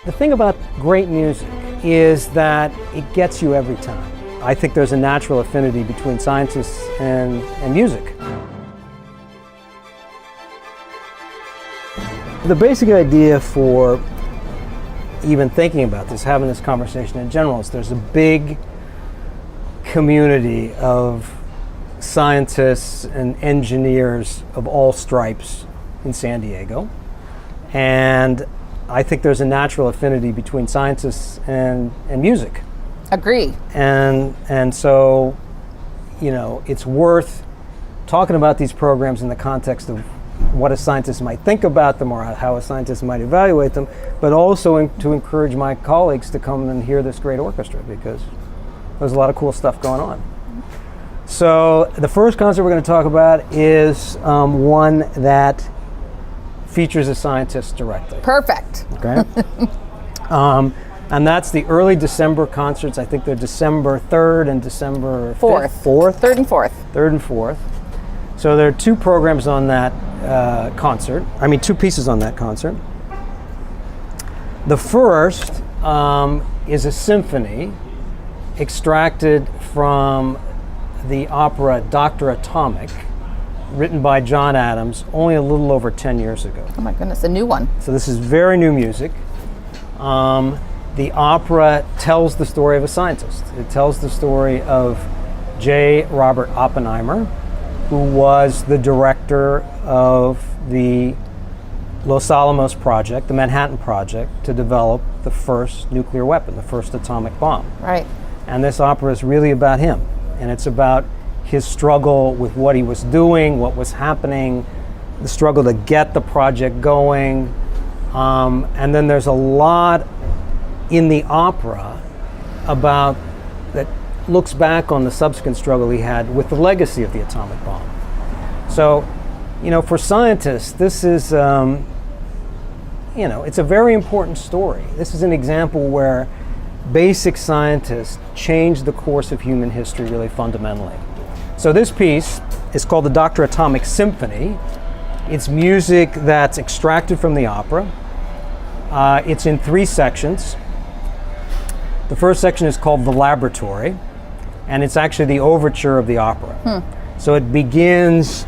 The thing about great music is that it gets you every time. I think there's a natural affinity between scientists and music. The basic idea for even thinking about this, having this conversation in general, is there's a big community of scientists and engineers of all stripes in San Diego. And I think there's a natural affinity between scientists and music. Agree. And so, you know, it's worth talking about these programs in the context of what a scientist might think about them or how a scientist might evaluate them, but also to encourage my colleagues to come and hear this great orchestra, because there's a lot of cool stuff going on. So the first concert we're going to talk about is one that features a scientist directly. Perfect. Okay. And that's the early December concerts. I think they're December 3rd and December 4th. 3rd and 4th. 3rd and 4th. So there are two programs on that concert. I mean, two pieces on that concert. The first is a symphony extracted from the opera Dr. Atomic, written by John Adams only a little over 10 years ago. Oh my goodness, a new one. So this is very new music. The opera tells the story of a scientist. It tells the story of J. Robert Oppenheimer, who was the director of the Los Alamos project, the Manhattan Project, to develop the first nuclear weapon, the first atomic bomb. Right. And this opera is really about him. And it's about his struggle with what he was doing, what was happening, the struggle to get the project going. And then there's a lot in the opera about that looks back on the subsequent struggle he had with the legacy of the atomic bomb. So, you know, for scientists, this is, you know, it's a very important story. This is an example where basic scientists changed the course of human history really fundamentally. So this piece is called the Dr. Atomic Symphony. It's music that's extracted from the opera. It's in 3 sections. The first section is called The Laboratory, and it's actually the overture of the opera. So it begins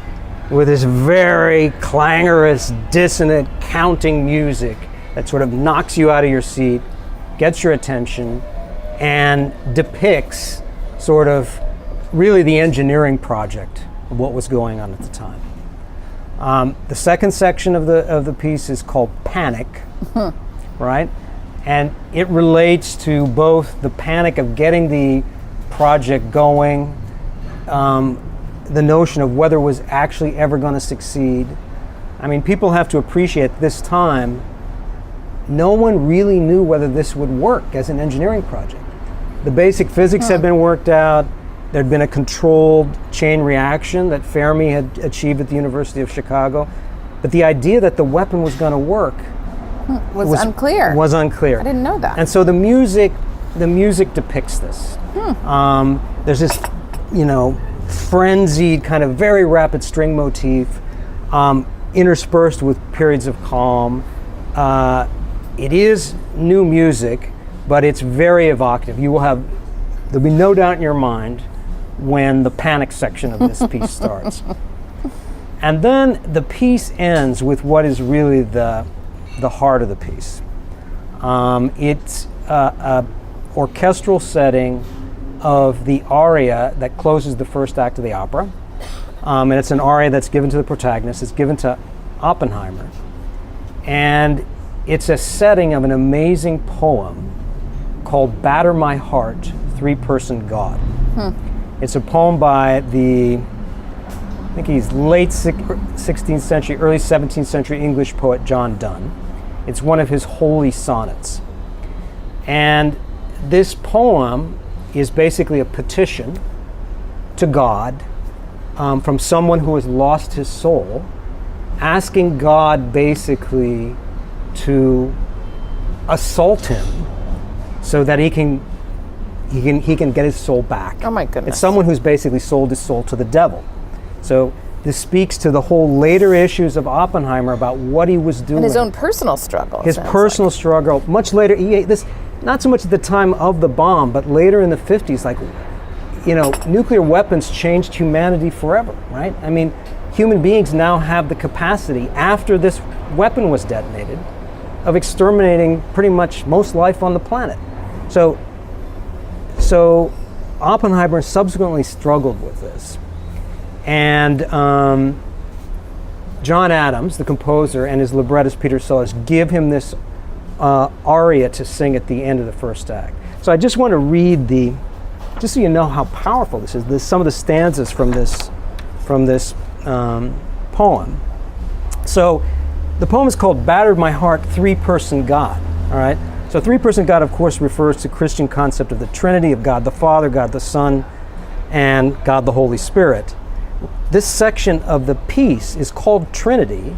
with this very clangorous, dissonant, counting music that sort of knocks you out of your seat, gets your attention, and depicts sort of really the engineering project of what was going on at the time. The second section of the piece is called Panic, right? And it relates to both the panic of getting the project going, the notion of whether it was actually ever going to succeed. I mean, people have to appreciate this time, no one really knew whether this would work as an engineering project. The basic physics had been worked out. There'd been a controlled chain reaction that Fermi had achieved at the University of Chicago. But the idea that the weapon was going to work was unclear. Was unclear. I didn't know that. And so the music depicts this. There's this, you know, frenzied kind of very rapid string motif, interspersed with periods of calm. It is new music, but it's very evocative. There'll be no doubt in your mind when the panic section of this piece starts. And then the piece ends with what is really the heart of the piece. It's an orchestral setting of the aria that closes the first act of the opera. And it's an aria that's given to the protagonist. It's given to Oppenheimer. And it's a setting of an amazing poem called Batter My Heart, Three-Person God. It's a poem by I think he's late 16th century, early 17th century English poet John Donne. It's one of his holy sonnets. And this poem is basically a petition to God from someone who has lost his soul, asking God basically to assault him so that he can get his soul back. Oh my goodness. It's someone who's basically sold his soul to the devil. So This speaks to the whole later issues of Oppenheimer about what he was doing. And his own personal struggle. His personal struggle. Much later, this not so much at the time of the bomb, but later in the 50s, like, nuclear weapons changed humanity forever, right? I mean, human beings now have the capacity, after this weapon was detonated, of exterminating pretty much most life on the planet. So Oppenheimer subsequently struggled with this. And John Adams, the composer, and his librettist Peter Sellers give him this aria to sing at the end of the first act. So I just want to read just so you know how powerful this is, some of the stanzas from this poem. So the poem is called Battered My Heart, Three-Person God, all right? So three-person God, of course, refers to Christian concept of the Trinity, of God the Father, God the Son, and God the Holy Spirit. This section of the piece is called Trinity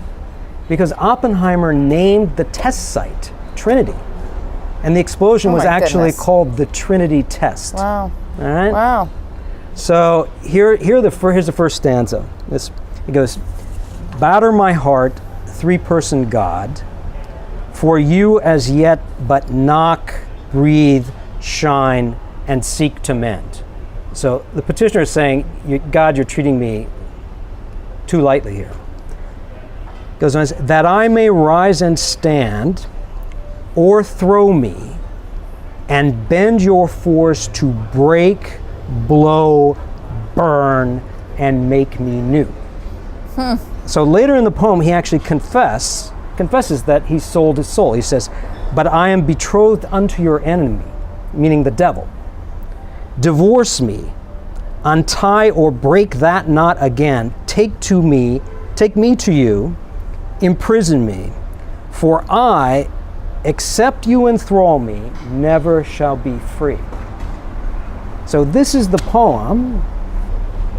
because Oppenheimer named the test site Trinity. And the explosion was actually called the Trinity Test. Wow. All right? Wow. So here's the first stanza. It goes, batter my heart, three-person God, for you as yet but knock, breathe, shine, and seek to mend. So the petitioner is saying, God, you're treating me too lightly here. Goes on, that I may rise and stand, o'erthrow me, and bend your force to break, blow, burn, and make me new. So later in the poem, he actually confesses that he sold his soul. He says, but I am betrothed unto your enemy, meaning the devil. Divorce me, untie or break that knot again. Take me to you, imprison me, for I, except you enthrall me, never shall be free. So this is the poem.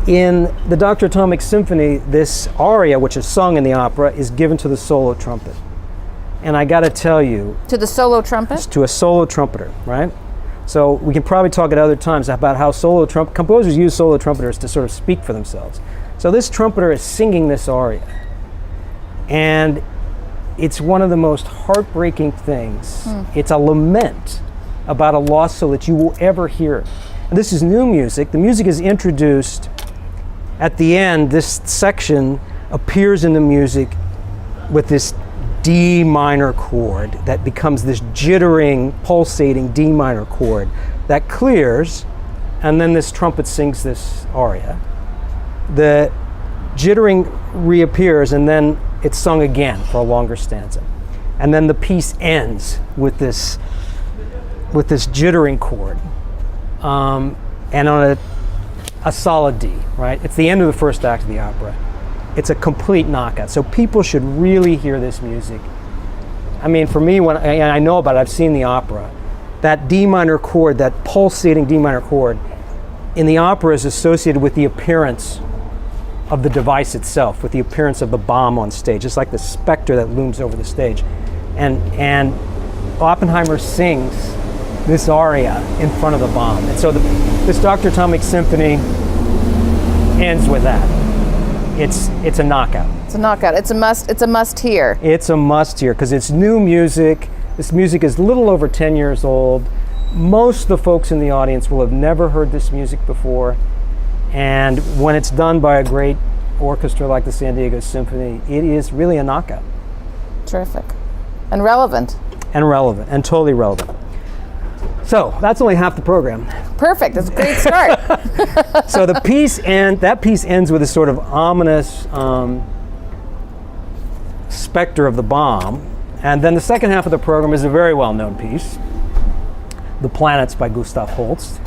In the Dr. Atomic Symphony, this aria, which is sung in the opera, is given to the solo trumpet. And I got to tell you... To the solo trumpet? To a solo trumpeter, right? So we can probably talk at other times about how composers use solo trumpeters to sort of speak for themselves. So this trumpeter is singing this aria. And it's one of the most heartbreaking things. It's a lament about a lost soul that you will ever hear. And this is new music. The music is introduced at the end. This section appears in the music with this D minor chord that becomes this jittering, pulsating D minor chord that clears, and then this trumpet sings this aria. The jittering reappears, and then it's sung again for a longer stanza. And then the piece ends with this jittering chord, and on a solid D, right? It's the end of the first act of the opera. It's a complete knockout. So people should really hear this music. I mean, for me, when I know about it, I've seen the opera. That D minor chord, that pulsating D minor chord, in the opera is associated with the appearance of the device itself, with the appearance of the bomb on stage. It's like the specter that looms over the stage. And Oppenheimer sings this aria in front of the bomb. And so this Dr. Atomic Symphony ends with that. It's a knockout. It's a knockout. It's a must hear. It's a must hear because it's new music. This music is a little over 10 years old. Most of the folks in the audience will have never heard this music before. And when it's done by a great orchestra like the San Diego Symphony, it is really a knockout. Terrific. And relevant. And relevant, and totally relevant. So that's only half the program. Perfect. That's a great start. So that piece ends with a sort of ominous specter of the bomb. And then the second half of the program is a very well-known piece, The Planets by Gustav Holst.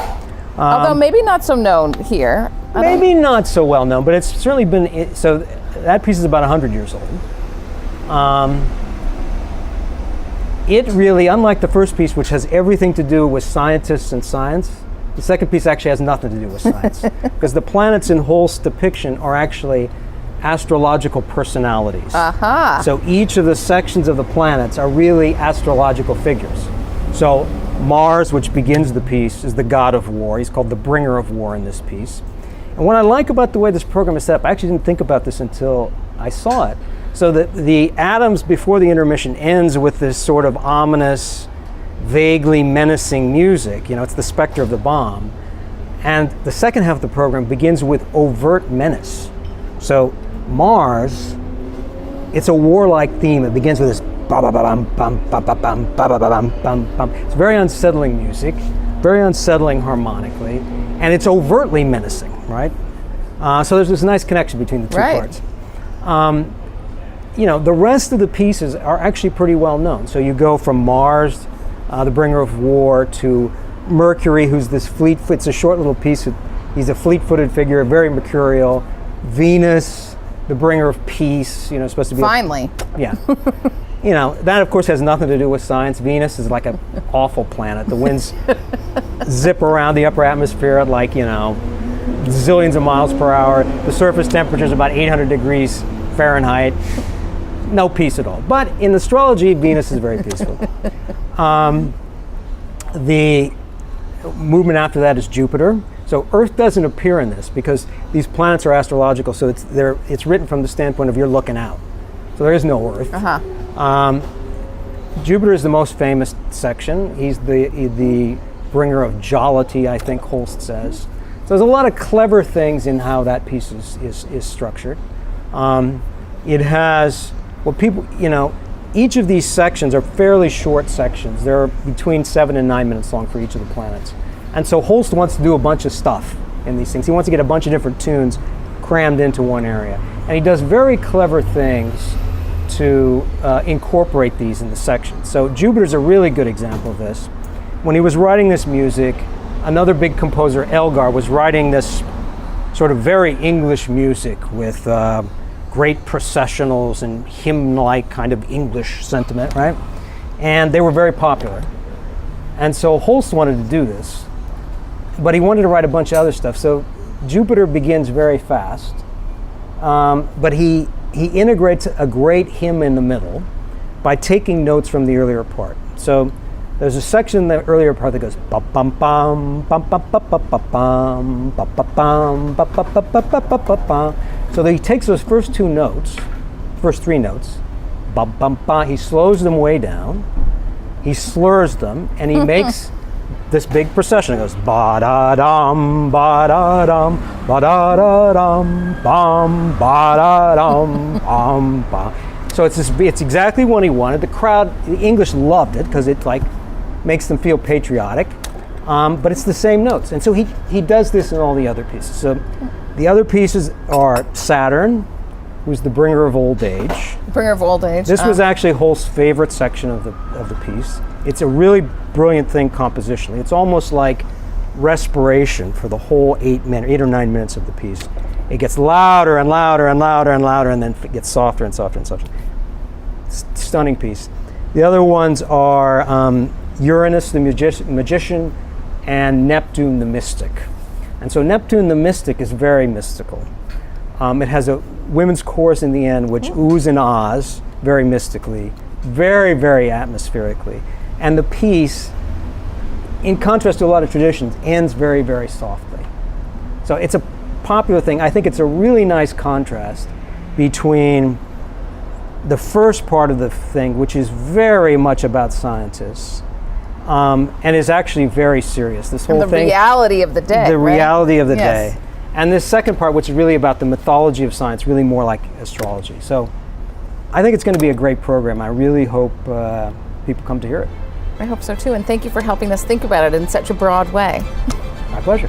Although maybe not so known here. Maybe not so well known, but it's certainly been, so that piece is about 100 years old. It really, unlike the first piece, which has everything to do with scientists and science, the second piece actually has nothing to do with science. Because the planets in Holst's depiction are actually astrological personalities. So each of the sections of the planets are really astrological figures. So Mars, which begins the piece, is the god of war. He's called the bringer of war in this piece. And And what I like about the way this program is set up, I actually didn't think about this until I saw it. So that the Adams before the intermission ends with this sort of ominous, vaguely menacing music. It's the specter of the bomb. And the second half of the program begins with overt menace. So Mars, it's a warlike theme. It begins with this ba-ba-ba-bum, bum, ba-ba-bum, ba-ba-ba-bum, bum, bum. It's very unsettling music, very unsettling harmonically, and it's overtly menacing, right? So there's this nice connection between the two parts. The rest of the pieces are actually pretty well known. So you go from Mars, the bringer of war, to Mercury, who's this it's a short little piece. He's a fleet-footed figure, very mercurial. Venus, the bringer of peace, supposed to be Finally. That of course has nothing to do with science. Venus is like an awful planet. The winds zip around the upper atmosphere at zillions of miles per hour. The surface temperature is about 800 degrees Fahrenheit. No peace at all. But in astrology, Venus is very peaceful. The movement after that is Jupiter. So Earth doesn't appear in this because these planets are astrological, so it's written from the standpoint of you're looking out. So there is no Earth. Jupiter is the most famous section. He's the bringer of jollity, I think Holst says. So there's a lot of clever things in how that piece is structured. It has each of these sections are fairly short sections. They're between 7 and 9 minutes long for each of the planets. And so Holst wants to do a bunch of stuff in these things. He wants to get a bunch of different tunes crammed into one area. And he does very clever things to incorporate these in the sections. So Jupiter's a really good example of this. When he was writing this music, another big composer, Elgar, was writing this sort of very English music with great processionals and hymn-like kind of English sentiment, right? And they were very popular. And so Holst wanted to do this, but he wanted to write a bunch of other stuff. So Jupiter begins very fast, but he integrates a great hymn in the middle by taking notes from the earlier part. So there's a section in the earlier part that goes bum bum bum bum bum bum bum bum bum bum bum bum bum. So he takes those first three notes, bum bum bum. He slows them way down, he slurs them, and he makes this big procession. It goes ba da dum, ba da dum, ba da da dum, bum, ba da dum, bum, ba. So it's exactly what he wanted. The English loved it because it makes them feel patriotic. But it's the same notes, and so he does this in all the other pieces. So the other pieces are Saturn, who's the bringer of old age. Bringer of old age. This was actually Holst's favorite section of the piece. It's a really brilliant thing compositionally. It's almost like respiration for the whole 8 or 9 minutes of the piece. It gets louder and louder and louder and louder, and then it gets softer and softer and softer. Stunning piece. The other ones are Uranus, the magician, and Neptune, the mystic. And so Neptune, the mystic, is very mystical. It has a women's chorus in the end, which oohs and ahs very mystically, very, very atmospherically. And the piece, in contrast to a lot of traditions, ends very, very softly. So it's a popular thing. I think it's a really nice contrast between the first part of the thing, which is very much about scientists, and is actually very serious. This whole thing, the reality of the day. The reality of the yes. day. And this second part, which is really about the mythology of science, really more like astrology. So I think it's going to be a great program. I really hope people come to hear it. I hope so too, and thank you for helping us think about it in such a broad way. My pleasure.